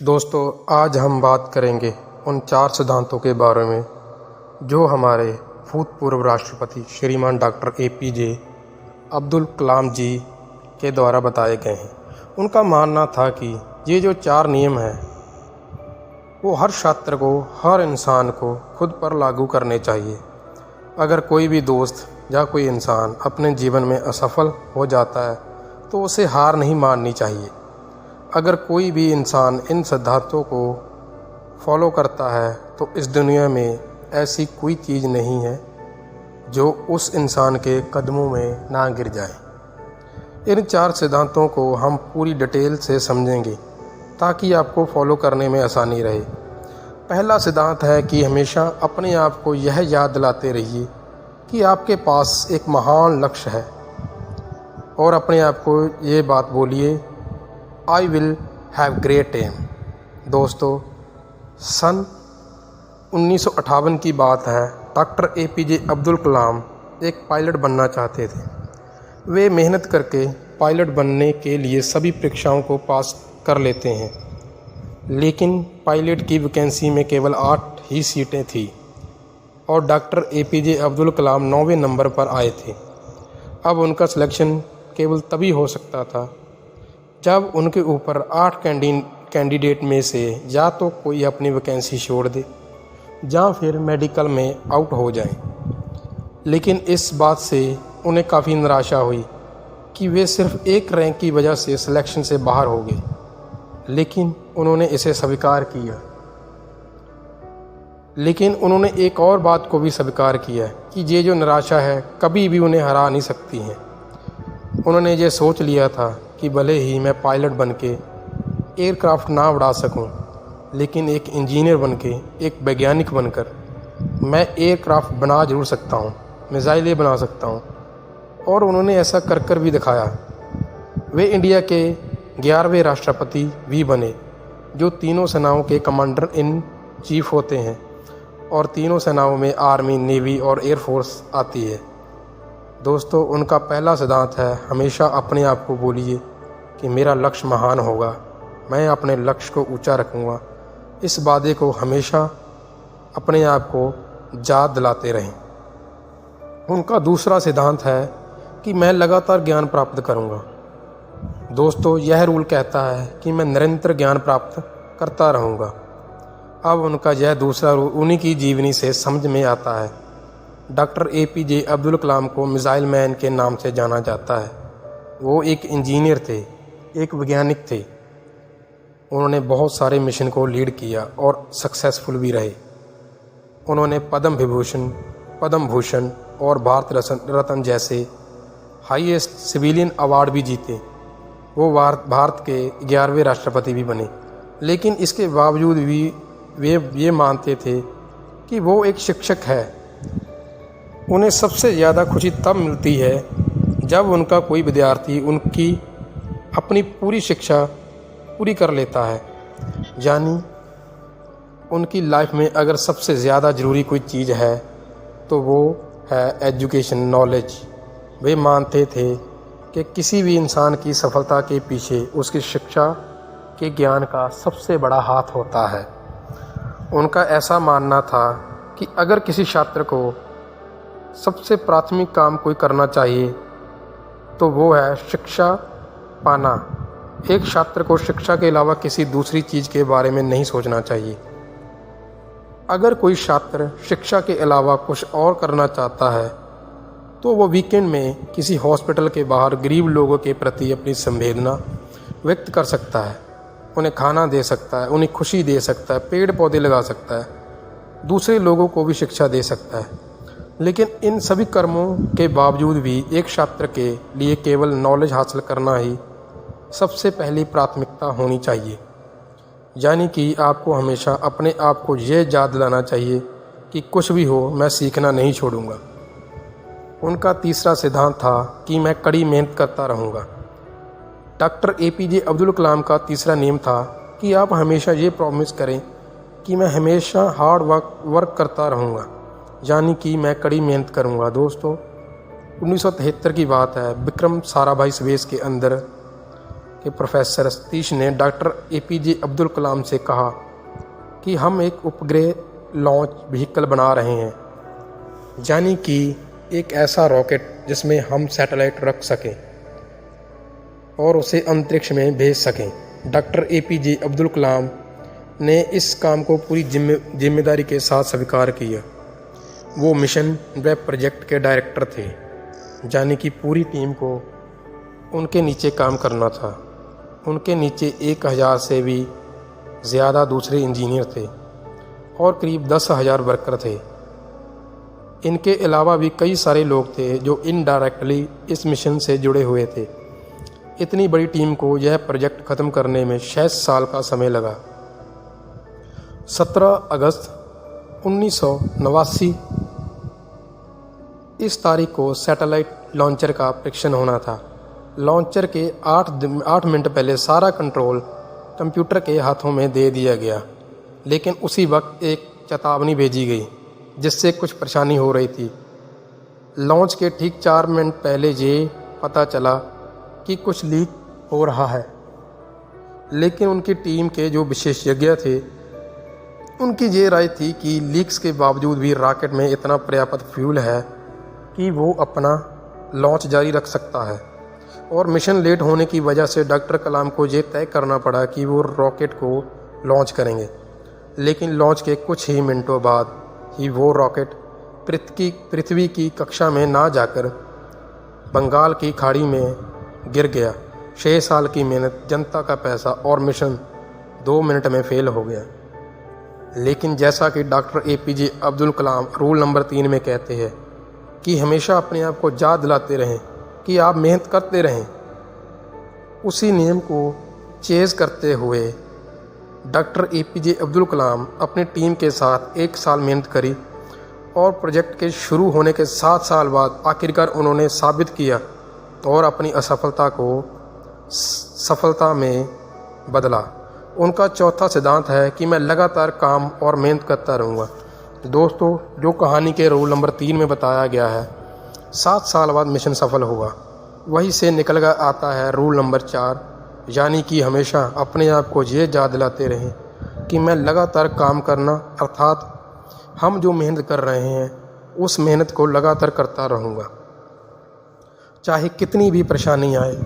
दोस्तों, आज हम बात करेंगे उन 4 सिद्धांतों के बारे में जो हमारे भूतपूर्व राष्ट्रपति श्रीमान डॉक्टर APJ अब्दुल कलाम जी के द्वारा बताए गए हैं। उनका मानना था कि ये जो 4 नियम हैं वो हर छात्र को, हर इंसान को खुद पर लागू करने चाहिए। अगर कोई भी दोस्त या कोई इंसान अपने जीवन में असफल हो जाता है तो उसे हार नहीं माननी चाहिए। अगर कोई भी इंसान इन सिद्धांतों को फॉलो करता है तो इस दुनिया में ऐसी कोई चीज़ नहीं है जो उस इंसान के कदमों में ना गिर जाए। इन 4 सिद्धांतों को हम पूरी डिटेल से समझेंगे ताकि आपको फॉलो करने में आसानी रहे। पहला सिद्धांत है कि हमेशा अपने आप को यह याद दिलाते रहिए कि आपके पास एक महान लक्ष्य है और अपने आप को ये बात बोलिए, I will have great aim. दोस्तों, सन 1958 की बात है। डॉक्टर APJ अब्दुल कलाम एक पायलट बनना चाहते थे। वे मेहनत करके पायलट बनने के लिए सभी परीक्षाओं को पास कर लेते हैं, लेकिन पायलट की वैकेंसी में केवल 8 ही सीटें थी और doctor APJ Abdul Kalam 9वें number पर आए थे। अब उनका सिलेक्शन केवल तभी हो सकता था जब उनके ऊपर 8 कैंडिडेट में से या तो कोई अपनी वैकेंसी छोड़ दे या फिर मेडिकल में आउट हो जाए। लेकिन इस बात से उन्हें काफ़ी निराशा हुई कि वे सिर्फ एक रैंक की वजह से सिलेक्शन से बाहर हो गए, लेकिन उन्होंने इसे स्वीकार किया। लेकिन उन्होंने एक और बात को भी स्वीकार किया कि ये जो निराशा है कभी भी उन्हें हरा नहीं सकती है। उन्होंने ये सोच लिया था कि भले ही मैं पायलट बनके एयरक्राफ्ट ना उड़ा सकूं, लेकिन एक इंजीनियर बनके, एक वैज्ञानिक बनकर मैं एयरक्राफ्ट बना जरूर सकता हूं, मिसाइलें बना सकता हूं। और उन्होंने ऐसा कर कर भी दिखाया। वे इंडिया के 11वें राष्ट्रपति भी बने जो तीनों सेनाओं के कमांडर इन चीफ होते हैं और तीनों सेनाओं में आर्मी, नेवी और एयरफोर्स आती है। दोस्तों, उनका पहला सिद्धांत है, हमेशा अपने आप को बोलिए कि मेरा लक्ष्य महान होगा, मैं अपने लक्ष्य को ऊंचा रखूँगा। इस वादे को हमेशा अपने आप को याद दिलाते रहें। उनका दूसरा सिद्धांत है कि मैं लगातार ज्ञान प्राप्त करूँगा। दोस्तों, यह रूल कहता है कि मैं निरंतर ज्ञान प्राप्त करता रहूँगा। अब उनका यह दूसरा रूल उन्हीं की जीवनी से समझ में आता है। डॉक्टर APJ अब्दुल कलाम को मिसाइल मैन के नाम से जाना जाता है। वो एक इंजीनियर थे, एक वैज्ञानिक थे। उन्होंने बहुत सारे मिशन को लीड किया और सक्सेसफुल भी रहे। उन्होंने पद्म विभूषण, पद्म भूषण और भारत रत्न जैसे हाईएस्ट सिविलियन अवार्ड भी जीते। वो भारत के 11वें राष्ट्रपति भी बने। लेकिन इसके बावजूद भी वे ये मानते थे कि वो एक शिक्षक है। उन्हें सबसे ज़्यादा खुशी तब मिलती है जब उनका कोई विद्यार्थी उनकी अपनी पूरी शिक्षा पूरी कर लेता है। यानी उनकी लाइफ में अगर सबसे ज़्यादा ज़रूरी कोई चीज़ है तो वो है एजुकेशन, नॉलेज। वे मानते थे कि किसी भी इंसान की सफलता के पीछे उसकी शिक्षा के ज्ञान का सबसे बड़ा हाथ होता है। उनका ऐसा मानना था कि अगर किसी छात्र को सबसे प्राथमिक काम कोई करना चाहिए तो वो है शिक्षा पाना। एक छात्र को शिक्षा के अलावा किसी दूसरी चीज़ के बारे में नहीं सोचना चाहिए। अगर कोई छात्र शिक्षा के अलावा कुछ और करना चाहता है तो वो वीकेंड में किसी हॉस्पिटल के बाहर गरीब लोगों के प्रति अपनी संवेदना व्यक्त कर सकता है, उन्हें खाना दे सकता है, उन्हें खुशी दे सकता है, पेड़ पौधे लगा सकता है, दूसरे लोगों को भी शिक्षा दे सकता है। लेकिन इन सभी कर्मों के बावजूद भी एक छात्र के लिए केवल नॉलेज हासिल करना ही सबसे पहली प्राथमिकता होनी चाहिए। यानी कि आपको हमेशा अपने आप को यह याद दिलाना चाहिए कि कुछ भी हो, मैं सीखना नहीं छोड़ूंगा। उनका तीसरा सिद्धांत था कि मैं कड़ी मेहनत करता रहूँगा। डॉक्टर APJ अब्दुल कलाम का तीसरा नियम था कि आप हमेशा ये प्रॉमिस करें कि मैं हमेशा हार्ड वर्क करता रहूँगा, यानी कि मैं कड़ी मेहनत करूँगा। दोस्तों, 1973 की बात है। विक्रम साराभाई स्पेस के के प्रोफेसर सतीश ने डॉक्टर APJ अब्दुल कलाम से कहा कि हम एक उपग्रह लॉन्च व्हीकल बना रहे हैं, यानी कि एक ऐसा रॉकेट जिसमें हम सैटेलाइट रख सकें और उसे अंतरिक्ष में भेज सकें। डॉक्टर APJ अब्दुल कलाम ने इस काम को पूरी जिम्मेदारी के साथ स्वीकार किया। वो मिशन व प्रोजेक्ट के डायरेक्टर थे, यानी कि पूरी टीम को उनके नीचे काम करना था। उनके नीचे 1000 से भी ज़्यादा दूसरे इंजीनियर थे और करीब 10,000 वर्कर थे। इनके अलावा भी कई सारे लोग थे जो इनडायरेक्टली इस मिशन से जुड़े हुए थे। इतनी बड़ी टीम को यह प्रोजेक्ट ख़त्म करने में 6 साल का समय लगा। 17 अगस्त 1989 इस तारीख को सैटेलाइट लॉन्चर का परीक्षण होना था। लॉन्चर के 8 मिनट पहले सारा कंट्रोल कंप्यूटर के हाथों में दे दिया गया, लेकिन उसी वक्त एक चेतावनी भेजी गई जिससे कुछ परेशानी हो रही थी। लॉन्च के ठीक 4 मिनट पहले ये पता चला कि कुछ लीक हो रहा है, लेकिन उनकी टीम के जो विशेषज्ञ थे उनकी ये राय थी कि लीक्स के बावजूद भी रॉकेट में इतना पर्याप्त फ्यूल है कि वो अपना लॉन्च जारी रख सकता है। और मिशन लेट होने की वजह से डॉक्टर कलाम को ये तय करना पड़ा कि वो रॉकेट को लॉन्च करेंगे, लेकिन लॉन्च के कुछ ही मिनटों बाद ही वो रॉकेट पृथ्वी की कक्षा में ना जाकर बंगाल की खाड़ी में गिर गया। 6 साल की मेहनत, जनता का पैसा और मिशन 2 मिनट में फेल हो गया। लेकिन जैसा कि doctor APJ Abdul Kalam rule number 3 में कहते हैं कि हमेशा अपने आप को याद दिलाते रहें कि आप मेहनत करते रहें, उसी नियम को चेज़ करते हुए डॉक्टर APJ अब्दुल कलाम अपनी टीम के साथ 1 साल मेहनत करी और प्रोजेक्ट के शुरू होने के 7 साल बाद आखिरकार उन्होंने साबित किया और अपनी असफलता को सफलता में बदला। उनका चौथा सिद्धांत है कि मैं लगातार काम और मेहनत करता रहूँगा। दोस्तों, जो कहानी के रूल नंबर 3 में बताया गया है, 7 साल बाद मिशन सफल हुआ, वहीं से निकल कर आता है रूल नंबर 4, यानी कि हमेशा अपने आप को ये याद दिलाते रहें कि मैं लगातार काम करना, अर्थात हम जो मेहनत कर रहे हैं उस मेहनत को लगातार करता रहूँगा, चाहे कितनी भी परेशानी आए।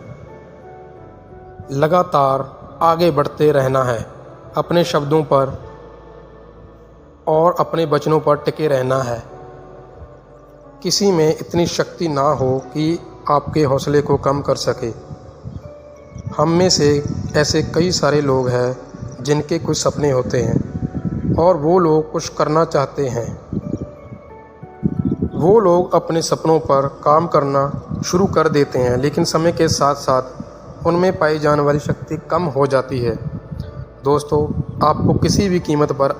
लगातार आगे बढ़ते रहना है, अपने शब्दों पर और अपने वचनों पर टिके रहना है। किसी में इतनी शक्ति ना हो कि आपके हौसले को कम कर सके। हम में से ऐसे कई सारे लोग हैं जिनके कुछ सपने होते हैं और वो लोग कुछ करना चाहते हैं। वो लोग अपने सपनों पर काम करना शुरू कर देते हैं, लेकिन समय के साथ साथ उनमें पाई जाने वाली शक्ति कम हो जाती है। दोस्तों, आपको किसी भी कीमत पर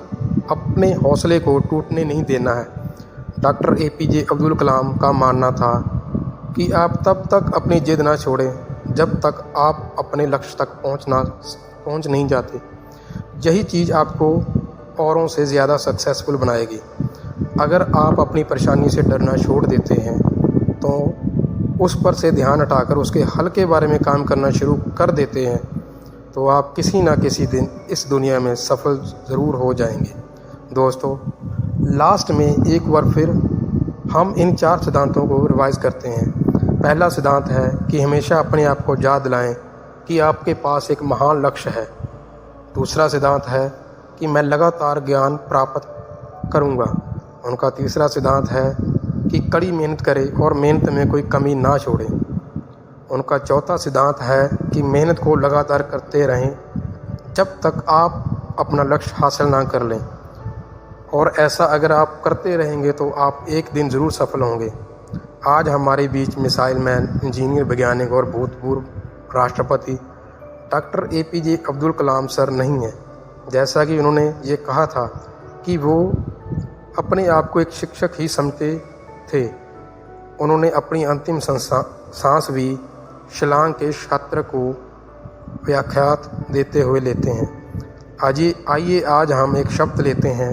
अपने हौसले को टूटने नहीं देना है। डॉक्टर APJ अब्दुल कलाम का मानना था कि आप तब तक अपनी जिद ना छोड़ें जब तक आप अपने लक्ष्य तक पहुंच नहीं जाते। यही चीज़ आपको औरों से ज़्यादा सक्सेसफुल बनाएगी। अगर आप अपनी परेशानी से डरना छोड़ देते हैं तो उस पर से ध्यान हटाकर उसके हल के बारे में काम करना शुरू कर देते हैं तो आप किसी ना किसी दिन इस दुनिया में सफल ज़रूर हो जाएंगे। दोस्तों, लास्ट में एक बार फिर हम इन 4 सिद्धांतों को रिवाइज़ करते हैं। पहला सिद्धांत है कि हमेशा अपने आप को याद दिलाएं कि आपके पास एक महान लक्ष्य है। दूसरा सिद्धांत है कि मैं लगातार ज्ञान प्राप्त करूंगा। उनका तीसरा सिद्धांत है कि कड़ी मेहनत करें और मेहनत में कोई कमी ना छोड़ें। उनका चौथा सिद्धांत है कि मेहनत को लगातार करते रहें जब तक आप अपना लक्ष्य हासिल ना कर लें, और ऐसा अगर आप करते रहेंगे तो आप एक दिन ज़रूर सफल होंगे। आज हमारे बीच मिसाइल मैन, इंजीनियर, वैज्ञानिक और भूतपूर्व राष्ट्रपति doctor APJ Abdul Kalam sir नहीं हैं। जैसा कि उन्होंने ये कहा था कि वो अपने आप को एक शिक्षक ही समझते थे। उन्होंने अपनी अंतिम सांस भी शिलांग के छात्र को व्याख्यात देते हुए लेते हैं। आइए आज हम एक शब्द लेते हैं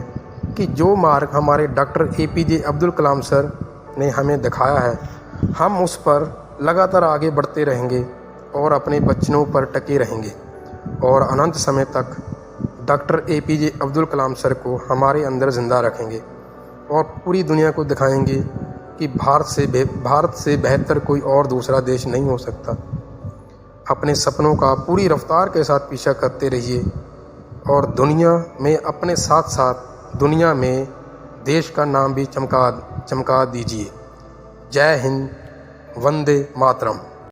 कि जो मार्ग हमारे doctor APJ Abdul Kalam sir ने हमें दिखाया है, हम उस पर लगातार आगे बढ़ते रहेंगे और अपने बच्चों पर टके रहेंगे और अनंत समय तक doctor APJ Abdul Kalam sir को हमारे अंदर ज़िंदा रखेंगे और पूरी दुनिया को दिखाएंगे कि भारत से बेहतर कोई और दूसरा देश नहीं हो सकता। अपने सपनों का पूरी रफ्तार के साथ पीछा करते रहिए और दुनिया में अपने साथ साथ दुनिया में देश का नाम भी चमका दीजिए। जय हिंद, वंदे मातरम।